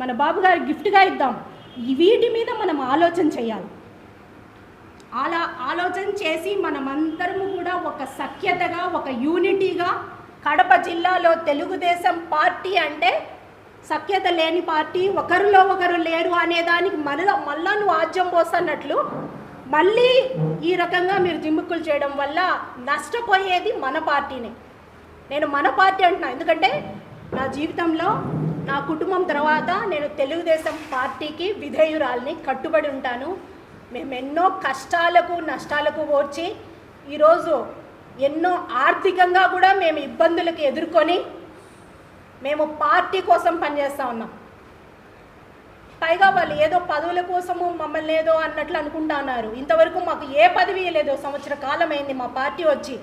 మన బాబు గారి గిఫ్ట్గా ఇద్దాం. వీటి మీద మనం ఆలోచన చేయాలి. అలా ఆలోచన చేసి మనమందరము కూడా ఒక సఖ్యతగా, ఒక యూనిటీగా, కడప జిల్లాలో తెలుగుదేశం పార్టీ అంటే సఖ్యత లేని పార్టీ, ఒకరిలో ఒకరు లేరు అనేదానికి మళ్ళా నువ్వు ఆజ్యం పోస్తున్నట్లు మళ్ళీ ఈ రకంగా మీరు జిమ్ముక్కులు చేయడం వల్ల నష్టపోయేది మన పార్టీనే. నేను మన పార్టీ అంటున్నా, ఎందుకంటే నా జీవితంలో నా కుటుంబం తర్వాత నేను తెలుగుదేశం పార్టీకి విధేయురాల్ని, కట్టుబడి ఉంటాను. మేము ఎన్నో కష్టాలకు నష్టాలకు ఓర్చి ఈరోజు ఎన్నో ఆర్థికంగా కూడా మేము ఇబ్బందులకు ఎదుర్కొని మేము పార్టీ కోసం పనిచేస్తూ ఉన్నాం. పైగా వాళ్ళు ఏదో పదవుల కోసము మమ్మల్ని ఏదో అన్నట్లు అనుకుంటా ఉన్నారు. ఇంతవరకు మాకు ఏ పదవి లేదు. సంవత్సర కాలం అయింది మా పార్టీ వచ్చి.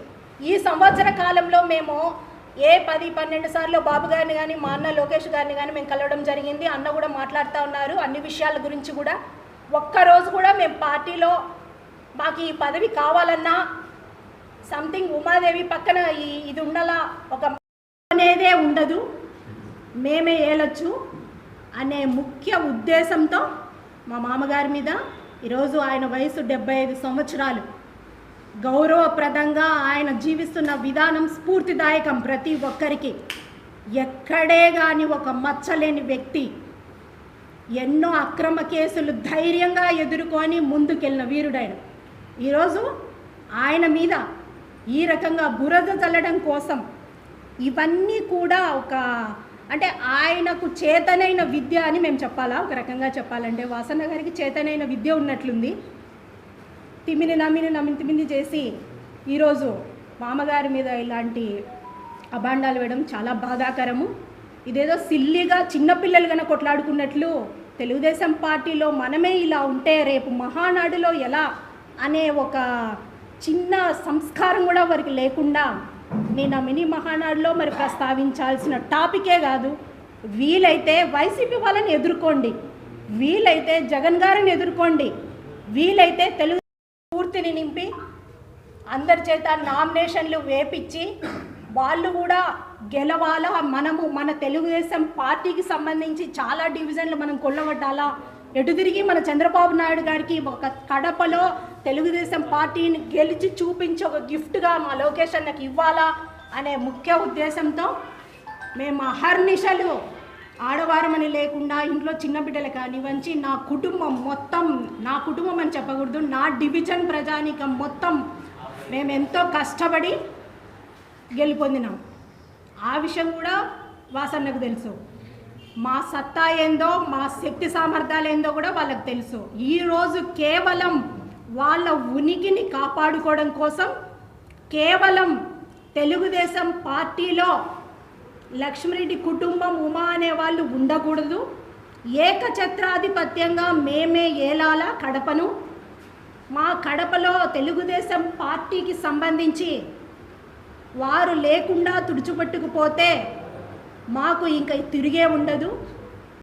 ఈ సంవత్సర కాలంలో మేము 10-12 సార్లు బాబు గారిని కానీ మా అన్న లోకేష్ గారిని కానీ మేము కలవడం జరిగింది. అన్న కూడా మాట్లాడుతూ ఉన్నారు అన్ని విషయాల గురించి కూడా. ఒక్కరోజు కూడా మేము పార్టీలో మాకు ఈ పదవి కావాలన్నా సంథింగ్ ఉమాదేవి పక్కన ఇది ఉండాలా ఒక అనేదే ఉండదు, మేమే ఏలొచ్చు అనే ముఖ్య ఉద్దేశంతో మా మామగారి మీద ఈరోజు ఆయన వయసు 75 సంవత్సరాలు, గౌరవప్రదంగా ఆయన జీవిస్తున్న విధానం స్ఫూర్తిదాయకం ప్రతి ఒక్కరికి. ఎక్కడే కానీ ఒక మచ్చలేని వ్యక్తి, ఎన్నో అక్రమ కేసులు ధైర్యంగా ఎదుర్కొని ముందుకెళ్ళిన వీరుడైన ఈరోజు ఆయన మీద ఈ రకంగా బురద చల్లడం కోసం ఇవన్నీ కూడా ఒక అంటే ఆయనకు చేతనైన విద్య అని మేము చెప్పాలా? ఒక రకంగా చెప్పాలంటే వాసన్న గారికి చేతనైన విద్య ఉన్నట్లుంది. తిమిని చేసి ఈరోజు మామగారి మీద ఇలాంటి అభాండాలు వేయడం చాలా బాధాకరము. ఇదేదో సిల్లిగా చిన్నపిల్లలు కనుక కొట్లాడుకున్నట్లు తెలుగుదేశం పార్టీలో మనమే ఇలా ఉంటే రేపు మహానాడులో ఎలా అనే ఒక చిన్న సంస్కారం కూడా వారికి లేకుండా నేను ఆ మినీ మహానాడులో మరి ప్రస్తావించాల్సిన టాపికే కాదు. వీలైతే వైసీపీ వాళ్ళని ఎదుర్కోండి, వీలైతే జగన్ గారిని ఎదుర్కోండి, వీలైతే తెలుగు పూర్తిని నింపి అందరి చేత నామినేషన్లు వేపించి వాళ్ళు కూడా గెలవాలా. మన తెలుగుదేశం పార్టీకి సంబంధించి చాలా డివిజన్లు మనం కొల్లగొట్టాలా. ఎటు తిరిగి మన చంద్రబాబు నాయుడు గారికి ఒక కడపలో తెలుగుదేశం పార్టీని గెలిచి చూపించి ఒక గిఫ్ట్గా మా లోకేష్ అన్నకి ఇవ్వాలా అనే ముఖ్య ఉద్దేశంతో మేము అహర్నిశలు ఆడవారమని లేకుండా ఇంట్లో చిన్న బిడ్డలు కానివ్వంచి నా కుటుంబం మొత్తం, నా కుటుంబం అని చెప్పకూడదు, నా డివిజన్ ప్రజానీకం మొత్తం మేము ఎంతో కష్టపడి గెలుపొందినాం. ఆ విషయం కూడా వాసన్నకు తెలుసు. మా సత్తా ఏందో, మా శక్తి సామర్థ్యాలు ఏందో కూడా వాళ్ళకు తెలుసు. ఈరోజు కేవలం వాళ్ళ ఉనికిని కాపాడుకోవడం కోసం కేవలం తెలుగుదేశం పార్టీలో లక్ష్మిరెడ్డి కుటుంబం, ఉమా అనే వాళ్ళు ఉండకూడదు, ఏకఛత్రాధిపత్యంగా మేమే ఏలాలా కడపను. మా కడపలో తెలుగుదేశం పార్టీకి సంబంధించి వారు లేకుండా తుడిచిపెట్టుకుపోతే మాకు ఇంకా తిరిగే ఉండదు.